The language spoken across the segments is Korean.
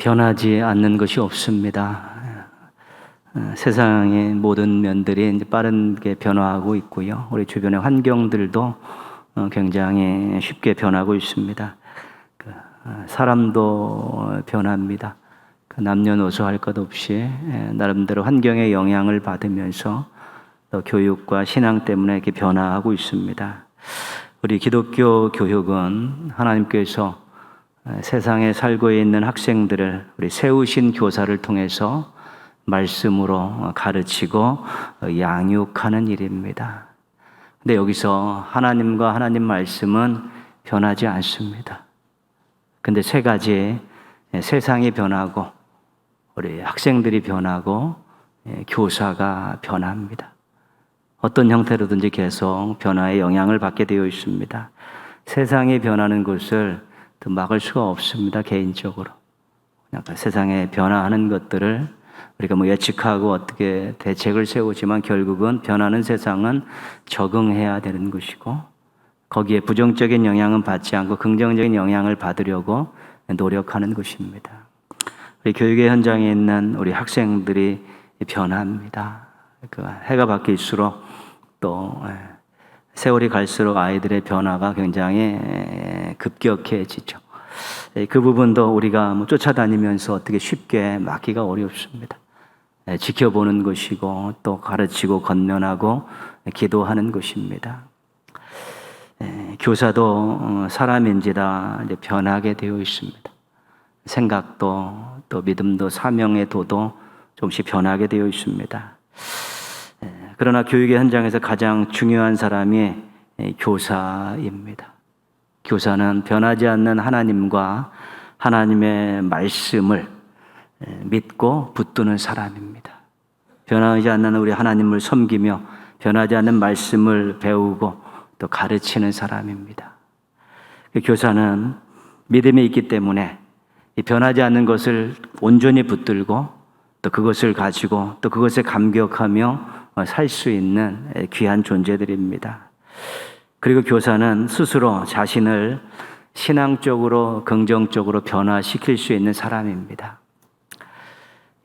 변하지 않는 것이 없습니다. 세상의 모든 면들이 이제 빠르게 변화하고 있고요. 우리 주변의 환경들도 굉장히 쉽게 변하고 있습니다. 사람도 변합니다. 남녀노소 할 것 없이 나름대로 환경의 영향을 받으면서 또 교육과 신앙 때문에 이렇게 변화하고 있습니다. 우리 기독교 교육은 하나님께서 세상에 살고 있는 학생들을 우리 세우신 교사를 통해서 말씀으로 가르치고 양육하는 일입니다. 근데 여기서 하나님과 하나님 말씀은 변하지 않습니다. 근데 세 가지, 세상이 변하고 우리 학생들이 변하고 교사가 변합니다. 어떤 형태로든지 계속 변화의 영향을 받게 되어 있습니다. 세상이 변하는 것을 또 막을 수가 없습니다. 개인적으로 세상에 변화하는 것들을 우리가 예측하고 어떻게 대책을 세우지만 결국은 변하는 세상은 적응해야 되는 것이고 거기에 부정적인 영향은 받지 않고 긍정적인 영향을 받으려고 노력하는 것입니다. 우리 교육의 현장에 있는 우리 학생들이 변합니다. 해가 바뀔수록 또 세월이 갈수록 아이들의 변화가 굉장히 급격해지죠. 그 부분도 우리가 쫓아다니면서 어떻게 쉽게 막기가 어렵습니다. 지켜보는 것이고 또 가르치고 권면하고 기도하는 것입니다. 교사도 사람인지라 이제 변하게 되어 있습니다. 생각도 또 믿음도 사명의 도도 조금씩 변하게 되어 있습니다. 그러나 교육의 현장에서 가장 중요한 사람이 교사입니다. 교사는 변하지 않는 하나님과 하나님의 말씀을 믿고 붙드는 사람입니다. 변하지 않는 우리 하나님을 섬기며 변하지 않는 말씀을 배우고 또 가르치는 사람입니다. 교사는 믿음이 있기 때문에 변하지 않는 것을 온전히 붙들고 또 그것을 가지고 또 그것에 감격하며 살 수 있는 귀한 존재들입니다. 그리고 교사는 스스로 자신을 신앙적으로 긍정적으로 변화시킬 수 있는 사람입니다.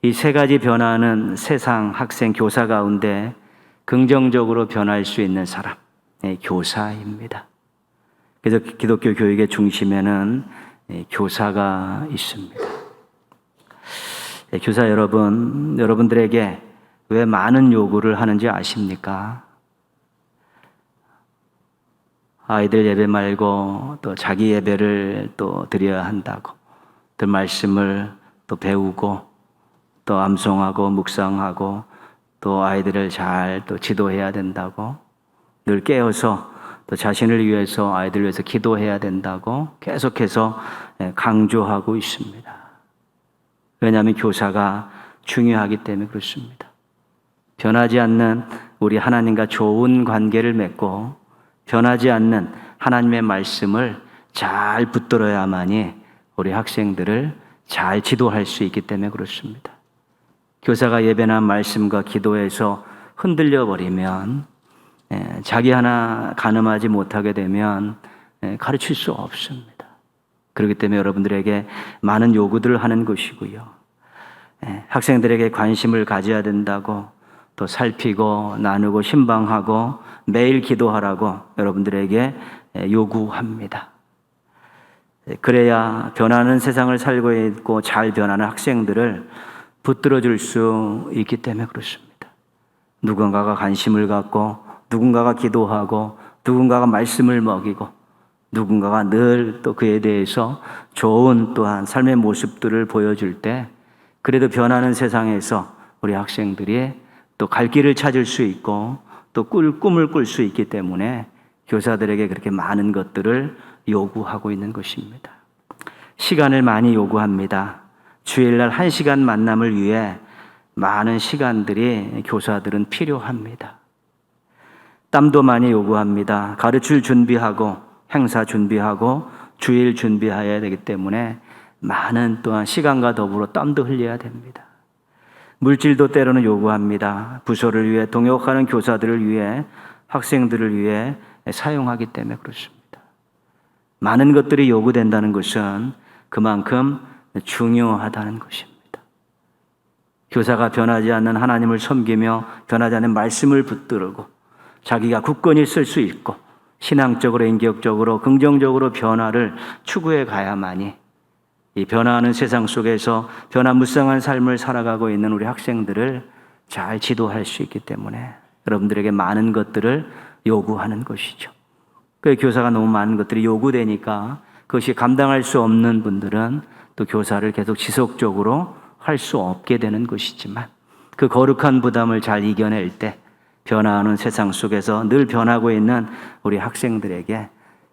이 세 가지 변화는 세상, 학생, 교사 가운데 긍정적으로 변할 수 있는 사람, 교사입니다. 그래서 기독교 교육의 중심에는 교사가 있습니다. 교사 여러분, 여러분들에게 왜 많은 요구를 하는지 아십니까? 아이들 예배 말고 또 자기 예배를 또 드려야 한다고, 또 말씀을 또 배우고 또 암송하고 묵상하고 또 아이들을 잘 또 지도해야 된다고, 늘 깨어서 또 자신을 위해서 아이들을 위해서 기도해야 된다고 계속해서 강조하고 있습니다. 왜냐하면 교사가 중요하기 때문에 그렇습니다. 변하지 않는 우리 하나님과 좋은 관계를 맺고 변하지 않는 하나님의 말씀을 잘 붙들어야만이 우리 학생들을 잘 지도할 수 있기 때문에 그렇습니다. 교사가 예배나 말씀과 기도에서 흔들려 버리면 자기 하나 가늠하지 못하게 되면 가르칠 수 없습니다. 그렇기 때문에 여러분들에게 많은 요구들을 하는 것이고요. 학생들에게 관심을 가져야 된다고 또 살피고 나누고 신방하고 매일 기도하라고 여러분들에게 요구합니다. 그래야 변하는 세상을 살고 있고 잘 변하는 학생들을 붙들어 줄 수 있기 때문에 그렇습니다. 누군가가 관심을 갖고 누군가가 기도하고 누군가가 말씀을 먹이고 누군가가 늘 또 그에 대해서 좋은 또한 삶의 모습들을 보여줄 때 그래도 변하는 세상에서 우리 학생들이 또 갈 길을 찾을 수 있고 또 꿈을 꿀 수 있기 때문에 교사들에게 그렇게 많은 것들을 요구하고 있는 것입니다. 시간을 많이 요구합니다. 주일날 1시간 만남을 위해 많은 시간들이 교사들은 필요합니다. 땀도 많이 요구합니다. 가르칠 준비하고 행사 준비하고 주일 준비해야 되기 때문에 많은 또한 시간과 더불어 땀도 흘려야 됩니다. 물질도 때로는 요구합니다. 부서를 위해 동역하는 교사들을 위해 학생들을 위해 사용하기 때문에 그렇습니다. 많은 것들이 요구된다는 것은 그만큼 중요하다는 것입니다. 교사가 변하지 않는 하나님을 섬기며 변하지 않는 말씀을 붙들고 자기가 굳건히 쓸 수 있고 신앙적으로, 인격적으로, 긍정적으로 변화를 추구해 가야만이 이 변화하는 세상 속에서 변화무쌍한 삶을 살아가고 있는 우리 학생들을 잘 지도할 수 있기 때문에 여러분들에게 많은 것들을 요구하는 것이죠. 그 교사가 너무 많은 것들이 요구되니까 그것이 감당할 수 없는 분들은 또 교사를 계속 지속적으로 할 수 없게 되는 것이지만 그 거룩한 부담을 잘 이겨낼 때 변화하는 세상 속에서 늘 변하고 있는 우리 학생들에게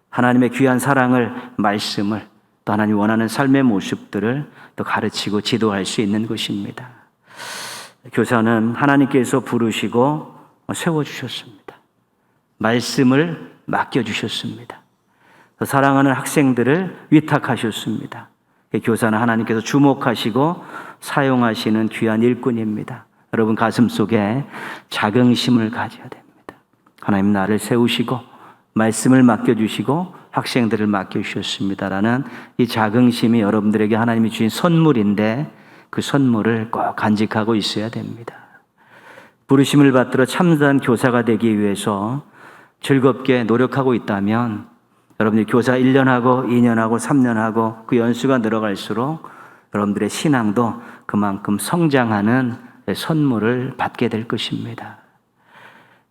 하나님의 귀한 사랑을, 말씀을, 또 하나님 원하는 삶의 모습들을 또 가르치고 지도할 수 있는 것입니다. 교사는 하나님께서 부르시고 세워주셨습니다. 말씀을 맡겨주셨습니다. 사랑하는 학생들을 위탁하셨습니다. 교사는 하나님께서 주목하시고 사용하시는 귀한 일꾼입니다. 여러분 가슴 속에 자긍심을 가져야 됩니다. 하나님 나를 세우시고 말씀을 맡겨주시고 학생들을 맡겨주셨습니다라는 이 자긍심이 여러분들에게 하나님이 주신 선물인데 그 선물을 꼭 간직하고 있어야 됩니다. 부르심을 받들어 참된 교사가 되기 위해서 즐겁게 노력하고 있다면 여러분들이 교사 1년하고 2년하고 3년하고 그 연수가 늘어갈수록 여러분들의 신앙도 그만큼 성장하는 선물을 받게 될 것입니다.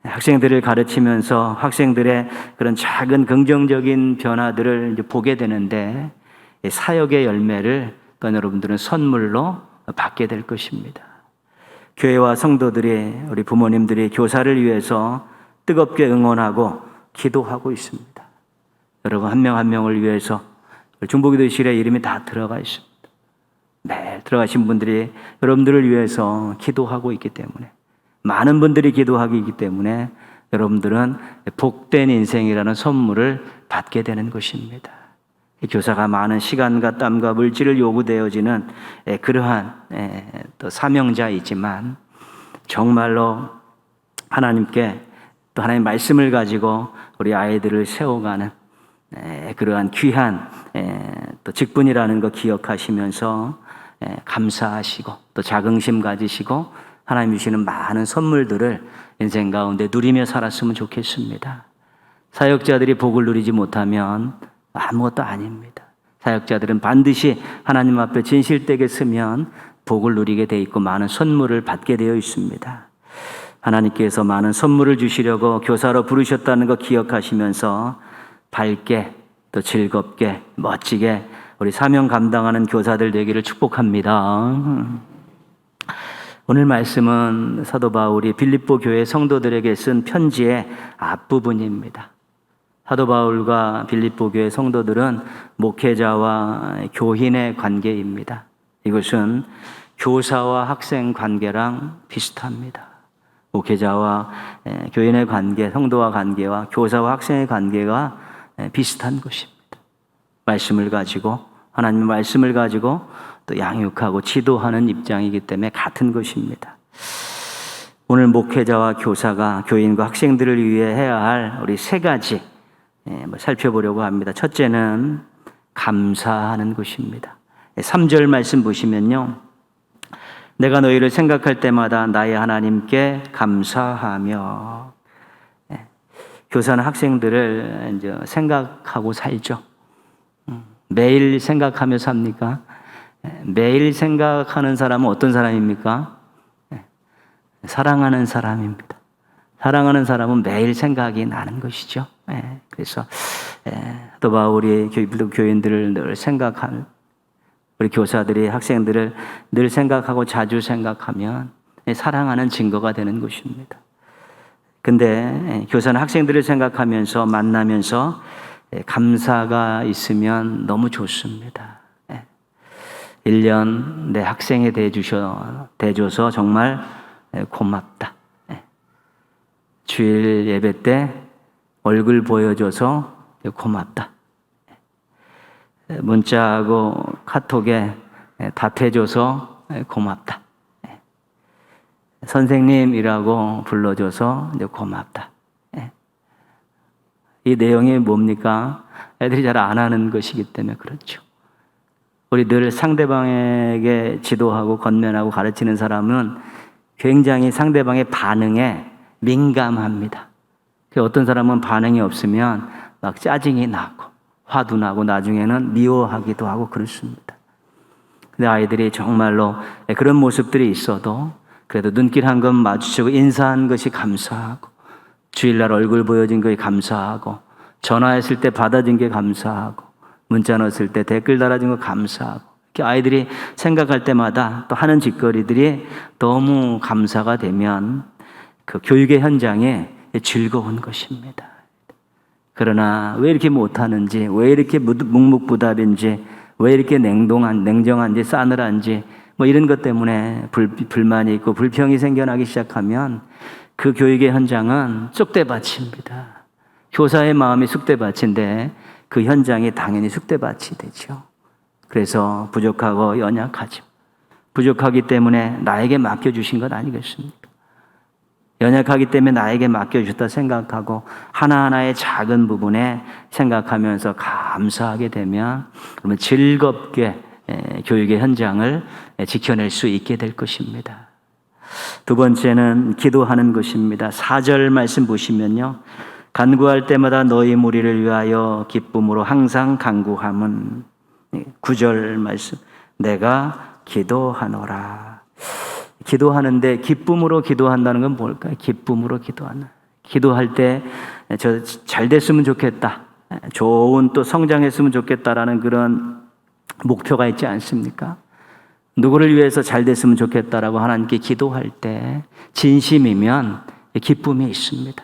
학생들을 가르치면서 학생들의 그런 작은 긍정적인 변화들을 이제 보게 되는데 사역의 열매를 또 여러분들은 선물로 받게 될 것입니다. 교회와 성도들이, 우리 부모님들이 교사를 위해서 뜨겁게 응원하고 기도하고 있습니다. 여러분 한 명 한 명을 위해서 중보기도실에 이름이 다 들어가 있습니다. 매일 들어가신 분들이 여러분들을 위해서 기도하고 있기 때문에, 많은 분들이 기도하고 있기 때문에 여러분들은 복된 인생이라는 선물을 받게 되는 것입니다. 교사가 많은 시간과 땀과 물질을 요구되어지는 그러한 또 사명자이지만 정말로 하나님께 또 하나님의 말씀을 가지고 우리 아이들을 세워가는 그러한 귀한 또 직분이라는 거 기억하시면서 감사하시고 또 자긍심 가지시고 하나님 주시는 많은 선물들을 인생 가운데 누리며 살았으면 좋겠습니다. 사역자들이 복을 누리지 못하면 아무것도 아닙니다. 사역자들은 반드시 하나님 앞에 진실되게 서면 복을 누리게 돼 있고 많은 선물을 받게 되어 있습니다. 하나님께서 많은 선물을 주시려고 교사로 부르셨다는 거 기억하시면서 밝게 또 즐겁게 멋지게 우리 사명 감당하는 교사들 되기를 축복합니다. 오늘 말씀은 사도 바울이 빌립보 교회 성도들에게 쓴 편지의 앞부분입니다. 사도 바울과 빌립보 교회 성도들은 목회자와 교인의 관계입니다. 이것은 교사와 학생 관계랑 비슷합니다. 목회자와 교인의 관계, 성도와 관계와 교사와 학생의 관계가 비슷한 것입니다. 말씀을 가지고, 하나님의 말씀을 가지고 또 양육하고 지도하는 입장이기 때문에 같은 것입니다. 오늘 목회자와 교사가 교인과 학생들을 위해 해야 할 우리 세 가지 살펴보려고 합니다. 첫째는 감사하는 것입니다. 3절 말씀 보시면요, 내가 너희를 생각할 때마다 나의 하나님께 감사하며. 교사는 학생들을 이제 생각하고 살죠. 매일 생각하며 삽니까? 매일 생각하는 사람은 어떤 사람입니까? 사랑하는 사람입니다. 사랑하는 사람은 매일 생각이 나는 것이죠. 그래서 또 바울이 교인들을 늘 생각하는, 우리 교사들이 학생들을 늘 생각하고 자주 생각하면 사랑하는 증거가 되는 것입니다. 근데 교사는 학생들을 생각하면서 만나면서 감사가 있으면 너무 좋습니다. 1년 내 학생이 돼줘서 정말 고맙다. 주일 예배 때 얼굴 보여줘서 고맙다. 문자하고 카톡에 답해줘서 고맙다. 선생님이라고 불러줘서 이제 고맙다. 이 내용이 뭡니까? 애들이 잘 안 하는 것이기 때문에 그렇죠. 우리 늘 상대방에게 지도하고 권면하고 가르치는 사람은 굉장히 상대방의 반응에 민감합니다. 어떤 사람은 반응이 없으면 막 짜증이 나고 화도 나고 나중에는 미워하기도 하고 그렇습니다. 근데 아이들이 정말로 그런 모습들이 있어도 그래도 눈길 한 번 마주치고 인사한 것이 감사하고, 주일날 얼굴 보여준 것이 감사하고, 전화했을 때 받아준 게 감사하고, 문자 넣었을 때 댓글 달아준 거 감사하고, 이렇게 아이들이 생각할 때마다 또 하는 짓거리들이 너무 감사가 되면 그 교육의 현장에 즐거운 것입니다. 그러나 왜 이렇게 못하는지, 왜 이렇게 묵묵부답인지, 왜 이렇게 냉정한지, 싸늘한지, 뭐 이런 것 때문에 불만이 있고 불평이 생겨나기 시작하면 그 교육의 현장은 쑥대밭입니다. 교사의 마음이 쑥대밭인데 그 현장이 당연히 쑥대밭이 되죠. 그래서 부족하고 연약하죠. 부족하기 때문에 나에게 맡겨주신 것 아니겠습니까? 연약하기 때문에 나에게 맡겨주셨다 생각하고 하나하나의 작은 부분에 생각하면서 감사하게 되면 그러면 즐겁게 교육의 현장을 지켜낼 수 있게 될 것입니다. 두 번째는 기도하는 것입니다. 4절 말씀 보시면요. 간구할 때마다 너희 무리를 위하여 기쁨으로 항상 간구함은, 9절 말씀, 내가 기도하노라. 기도하는데 기쁨으로 기도한다는 건 뭘까요? 기쁨으로 기도하는. 기도할 때 저 잘 됐으면 좋겠다, 좋은 또 성장했으면 좋겠다라는 그런 목표가 있지 않습니까? 누구를 위해서 잘 됐으면 좋겠다라고 하나님께 기도할 때 진심이면 기쁨이 있습니다.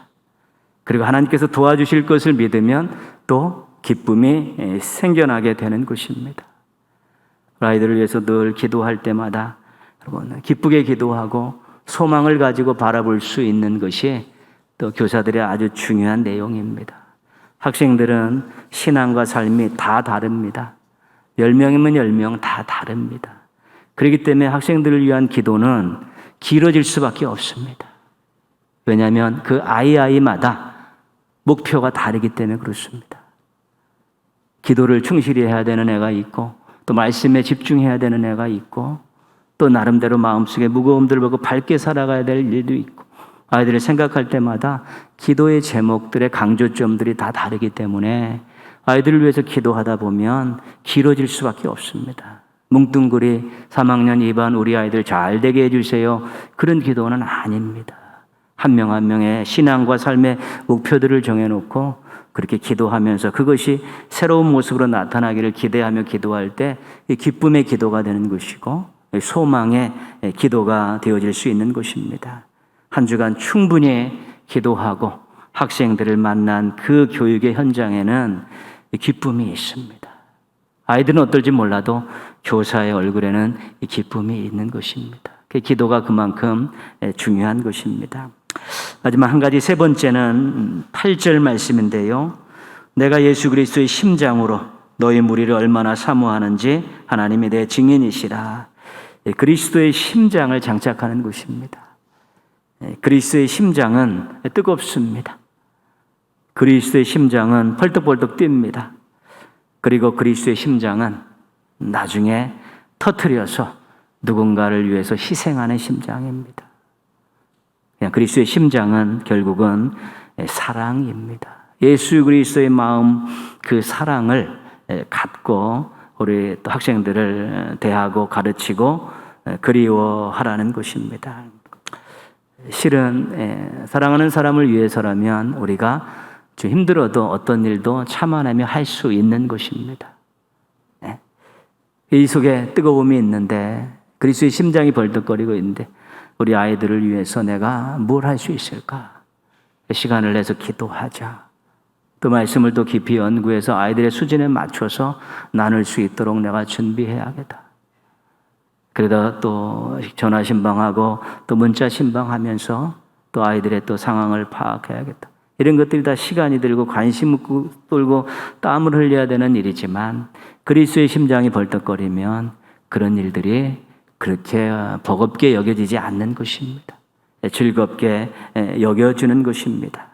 그리고 하나님께서 도와주실 것을 믿으면 또 기쁨이 생겨나게 되는 것입니다. 아이들을 위해서 늘 기도할 때마다 여러분 기쁘게 기도하고 소망을 가지고 바라볼 수 있는 것이 또 교사들의 아주 중요한 내용입니다. 학생들은 신앙과 삶이 다 다릅니다. 10명이면 10명 다 다릅니다. 그렇기 때문에 학생들을 위한 기도는 길어질 수밖에 없습니다. 왜냐하면 그 아이마다 목표가 다르기 때문에 그렇습니다. 기도를 충실히 해야 되는 애가 있고, 또 말씀에 집중해야 되는 애가 있고, 또 나름대로 마음속에 무거움들을 벗고 밝게 살아가야 될 일도 있고, 아이들을 생각할 때마다 기도의 제목들의 강조점들이 다 다르기 때문에 아이들을 위해서 기도하다 보면 길어질 수밖에 없습니다. 뭉뚱그리 3학년 2반 우리 아이들 잘 되게 해주세요, 그런 기도는 아닙니다. 한 명 한 명의 신앙과 삶의 목표들을 정해놓고 그렇게 기도하면서 그것이 새로운 모습으로 나타나기를 기대하며 기도할 때 기쁨의 기도가 되는 것이고 소망의 기도가 되어질 수 있는 것입니다. 한 주간 충분히 기도하고 학생들을 만난 그 교육의 현장에는 기쁨이 있습니다. 아이들은 어떨지 몰라도 교사의 얼굴에는 기쁨이 있는 것입니다. 기도가 그만큼 중요한 것입니다. 마지막 한 가지, 세 번째는 8절 말씀인데요. 내가 예수 그리스도의 심장으로 너희 무리를 얼마나 사모하는지 하나님이 내 증인이시라. 그리스도의 심장을 장착하는 것입니다. 그리스도의 심장은 뜨겁습니다. 그리스도의 심장은 펄떡펄떡 뜁니다. 그리고 그리스도의 심장은 나중에 터뜨려서 누군가를 위해서 희생하는 심장입니다. 그리스도의 심장은 결국은 사랑입니다. 예수 그리스도의 마음, 그 사랑을 갖고 우리 또 학생들을 대하고 가르치고 그리워하라는 것입니다. 실은 사랑하는 사람을 위해서라면 우리가 좀 힘들어도 어떤 일도 참아내며 할 수 있는 것입니다. 이 속에 뜨거움이 있는데, 그리스도의 심장이 벌떡거리고 있는데 우리 아이들을 위해서 내가 뭘 할 수 있을까? 시간을 내서 기도하자. 또 말씀을 또 깊이 연구해서 아이들의 수준에 맞춰서 나눌 수 있도록 내가 준비해야겠다. 그러다 또 전화 신방하고 또 문자 신방하면서 또 아이들의 또 상황을 파악해야겠다. 이런 것들이 다 시간이 들고 관심을 끌고 땀을 흘려야 되는 일이지만 그리스도의 심장이 벌떡거리면 그런 일들이 그렇게 버겁게 여겨지지 않는 것입니다. 즐겁게 여겨주는 것입니다.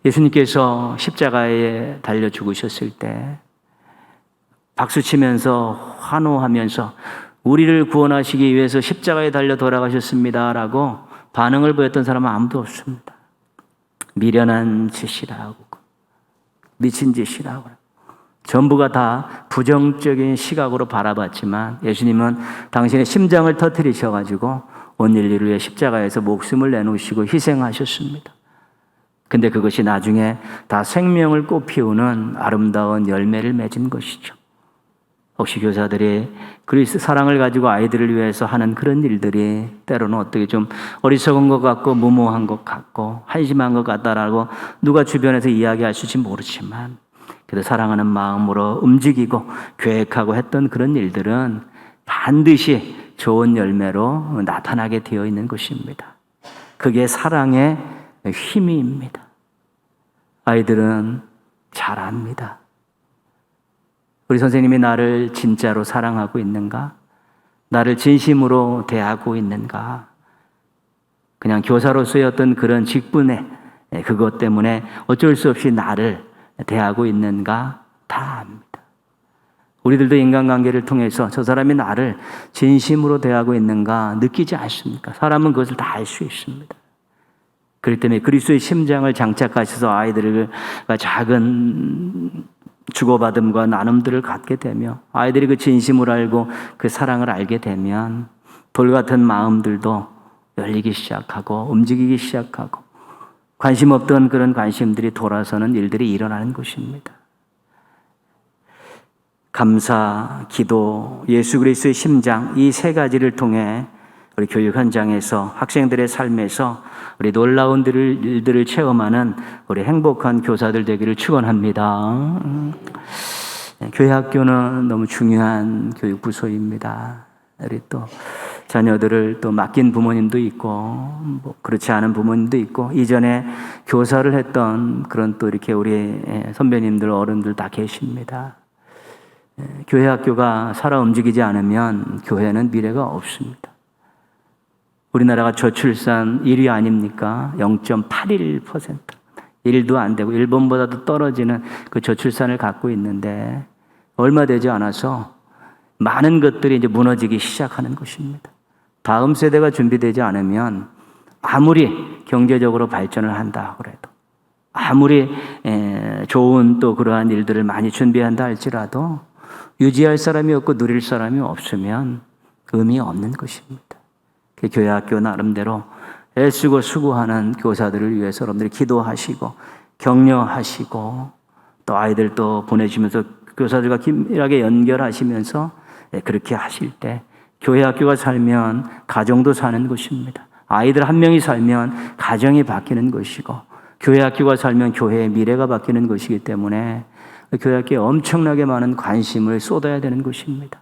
예수님께서 십자가에 달려 죽으셨을 때 박수치면서 환호하면서 우리를 구원하시기 위해서 십자가에 달려 돌아가셨습니다라고 반응을 보였던 사람은 아무도 없습니다. 미련한 짓이라고, 미친 짓이라고, 전부가 다 부정적인 시각으로 바라봤지만 예수님은 당신의 심장을 터뜨리셔가지고 온 인류를 위해 십자가에서 목숨을 내놓으시고 희생하셨습니다. 근데 그것이 나중에 다 생명을 꽃피우는 아름다운 열매를 맺은 것이죠. 혹시 교사들이 그리스도 사랑을 가지고 아이들을 위해서 하는 그런 일들이 때로는 어떻게 좀 어리석은 것 같고 무모한 것 같고 한심한 것 같다라고 누가 주변에서 이야기할 수 있을지 모르지만, 그래도 사랑하는 마음으로 움직이고 계획하고 했던 그런 일들은 반드시 좋은 열매로 나타나게 되어 있는 것입니다. 그게 사랑의 힘입니다. 아이들은 잘 압니다. 우리 선생님이 나를 진짜로 사랑하고 있는가? 나를 진심으로 대하고 있는가? 그냥 교사로서의 어떤 그런 직분에 그것 때문에 어쩔 수 없이 나를 대하고 있는가? 다 압니다. 우리들도 인간관계를 통해서 저 사람이 나를 진심으로 대하고 있는가 느끼지 않습니까? 사람은 그것을 다 알 수 있습니다. 그렇기 때문에 그리스도의 심장을 장착하셔서 아이들과 작은 주고받음과 나눔들을 갖게 되며 아이들이 그 진심을 알고 그 사랑을 알게 되면 돌 같은 마음들도 열리기 시작하고 움직이기 시작하고 관심 없던 그런 관심들이 돌아서는 일들이 일어나는 것입니다. 감사, 기도, 예수 그리스도의 심장, 이 세 가지를 통해 우리 교육 현장에서 학생들의 삶에서 우리 놀라운 일들을 체험하는 우리 행복한 교사들 되기를 축원합니다. 교회 학교는 너무 중요한 교육 부서입니다. 우리 또 자녀들을 또 맡긴 부모님도 있고 뭐 그렇지 않은 부모님도 있고 이전에 교사를 했던 그런 또 이렇게 우리 선배님들 어른들 다 계십니다. 교회 학교가 살아 움직이지 않으면 교회는 미래가 없습니다. 우리나라가 저출산 1위 아닙니까? 0.81%. 1도 안 되고 일본보다도 떨어지는 그 저출산을 갖고 있는데 얼마 되지 않아서 많은 것들이 이제 무너지기 시작하는 것입니다. 다음 세대가 준비되지 않으면 아무리 경제적으로 발전을 한다 그래도 아무리 좋은 또 그러한 일들을 많이 준비한다 할지라도 유지할 사람이 없고 누릴 사람이 없으면 의미 없는 것입니다. 교회 학교 나름대로 애쓰고 수고하는 교사들을 위해서 여러분들이 기도하시고 격려하시고 또 아이들 또 보내시면서 교사들과 긴밀하게 연결하시면서 그렇게 하실 때 교회 학교가 살면 가정도 사는 것입니다. 아이들 한 명이 살면 가정이 바뀌는 것이고 교회 학교가 살면 교회의 미래가 바뀌는 것이기 때문에 교회 학교에 엄청나게 많은 관심을 쏟아야 되는 것입니다.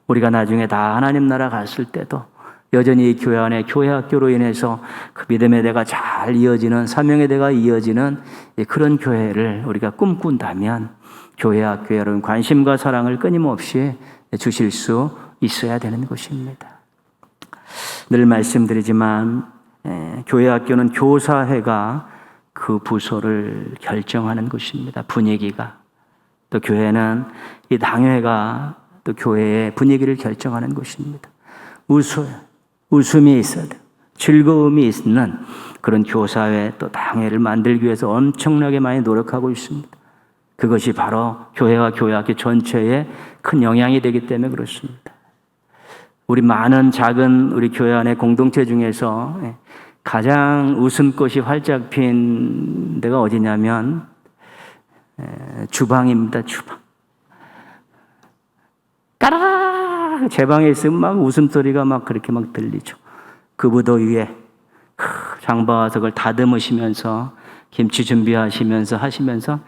우리가 나중에 다 하나님 나라 갔을 때도 여전히 교회 안에 교회 학교로 인해서 그 믿음의 대가 잘 이어지는 사명의 대가 이어지는 그런 교회를 우리가 꿈꾼다면 교회 학교에 여러분 관심과 사랑을 끊임없이 주실 수 있어야 되는 것입니다. 늘 말씀드리지만 교회 학교는 교사회가 그 부서를 결정하는 것입니다. 분위기가. 또 교회는 이 당회가 또 교회의 분위기를 결정하는 것입니다. 웃음이 있어야 돼요. 즐거움이 있는 그런 교사회 또 당회를 만들기 위해서 엄청나게 많이 노력하고 있습니다. 그것이 바로 교회와 교회학교 전체에 큰 영향이 되기 때문에 그렇습니다. 우리 많은 작은 우리 교회 안의 공동체 중에서 가장 웃음꽃이 활짝 핀 데가 어디냐면 주방입니다. 주방. 까라! 제 방에 있으면 막 웃음소리가 막 그렇게 막 들리죠. 그 무더위에 장봐서 그걸 다듬으시면서 김치 준비하시면서 하시면서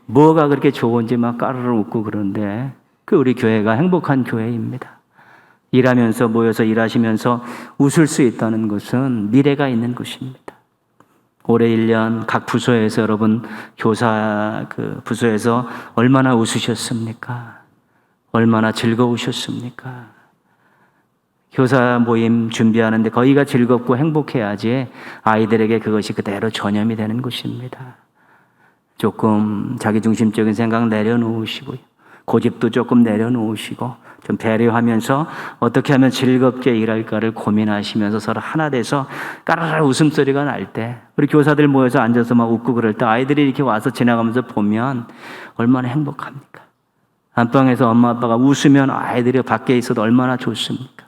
뭐가 그렇게 좋은지 막 까르르 웃고 그러는데 그 우리 교회가 행복한 교회입니다. 일하면서 모여서 일하시면서 웃을 수 있다는 것은 미래가 있는 것입니다. 올해 1년 각 부서에서 여러분 교사 그 부서에서 얼마나 웃으셨습니까? 얼마나 즐거우셨습니까? 교사 모임 준비하는데 거기가 즐겁고 행복해야지 아이들에게 그것이 그대로 전염이 되는 것입니다. 조금 자기중심적인 생각 내려놓으시고요. 고집도 조금 내려놓으시고 좀 배려하면서 어떻게 하면 즐겁게 일할까를 고민하시면서 서로 하나 돼서 까르르 웃음소리가 날 때, 우리 교사들 모여서 앉아서 막 웃고 그럴 때 아이들이 이렇게 와서 지나가면서 보면 얼마나 행복합니까? 안방에서 엄마 아빠가 웃으면 아이들이 밖에 있어도 얼마나 좋습니까?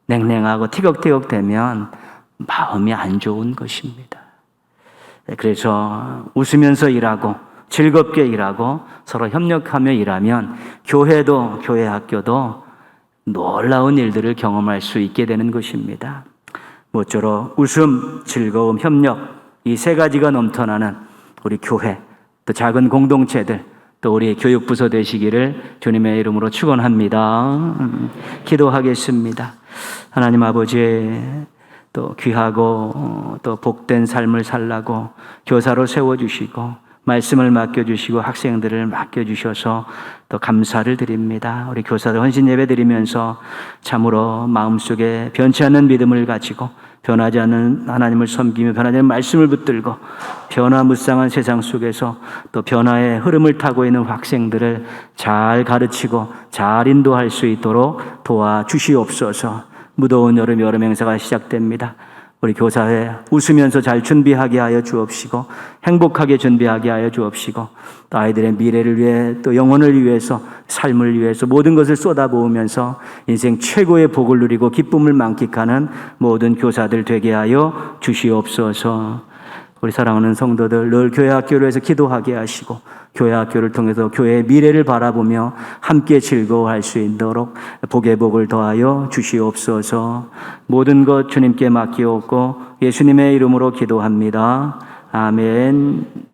냉랭하고 티격태격 되면 마음이 안 좋은 것입니다. 그래서 웃으면서 일하고 즐겁게 일하고 서로 협력하며 일하면 교회도, 교회 학교도 놀라운 일들을 경험할 수 있게 되는 것입니다. 모쪼록 웃음, 즐거움, 협력, 이 세 가지가 넘쳐나는 우리 교회, 또 작은 공동체들, 또 우리 교육부서 되시기를 주님의 이름으로 축원합니다. 기도하겠습니다. 하나님 아버지, 또 귀하고 또 복된 삶을 살라고 교사로 세워주시고 말씀을 맡겨주시고 학생들을 맡겨주셔서 또 감사를 드립니다. 우리 교사들 헌신 예배 드리면서 참으로 마음속에 변치 않는 믿음을 가지고 변하지 않는 하나님을 섬기며 변하지 않는 말씀을 붙들고 변화무쌍한 세상 속에서 또 변화의 흐름을 타고 있는 학생들을 잘 가르치고 잘 인도할 수 있도록 도와주시옵소서. 무더운 여름 행사가 시작됩니다. 우리 교사회 웃으면서 잘 준비하게 하여 주옵시고 행복하게 준비하게 하여 주옵시고 또 아이들의 미래를 위해 또 영혼을 위해서 삶을 위해서 모든 것을 쏟아부으면서 인생 최고의 복을 누리고 기쁨을 만끽하는 모든 교사들 되게 하여 주시옵소서. 우리 사랑하는 성도들 늘 교회 학교를 위해서 기도하게 하시고 교회 학교를 통해서 교회의 미래를 바라보며 함께 즐거워할 수 있도록 복의 복을 더하여 주시옵소서. 모든 것 주님께 맡기옵고 예수님의 이름으로 기도합니다. 아멘.